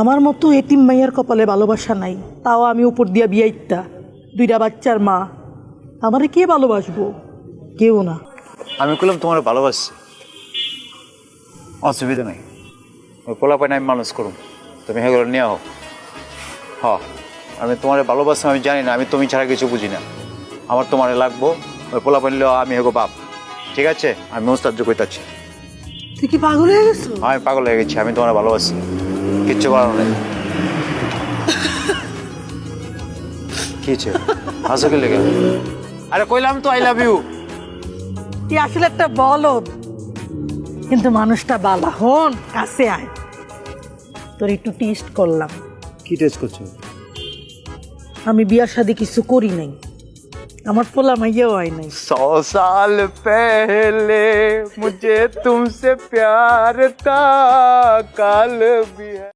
আমার মতো এতিম মাইয়ার কপালে ভালোবাসা নাই, তাও আমি উপর দিয়া বিয়াইতা, 2টা বাচ্চার মা। আমারে কে ভালোবাসবো? কেউ না। আমি বললাম তোমার ভালোবাসছি, অসুবিধা নেই। ওই পোলাপাইন আমি মানুষ করুন, তুমি সেগুলো নিয়ে হো। আমি তোমার ভালোবাসি, আমি জানি না, আমি তুমি ছাড়া কিছু বুঝি না। আমার তোমারে লাগবো, ওই পোলাপাইন নিলেও আমি হেগো বাপ। ঠিক আছে, আমি মোস্তার্য করতেছি। তুই কি পাগল হয়ে গেছো? আমি পাগল হয়ে গেছি, আমি তোমার ভালোবাসি, কিচ্ছু করার নেই। কি হচ্ছে? হাসো কি লেগে? আরে কইলাম তো আই লাভ ইউ। তুই আসলে একটা বলদ, কিন্তু মানুষটা বালা। হন কাছে আয়, তোর একটু টেস্ট করলাম। কি টেস্ট করছো? আমি বিয়ার শাদী কিছু করি নাই, আমার পোলা মাইয়াও হয় নাই। 100 साल पहले मुझे तुमसे प्यार था, कल भी है।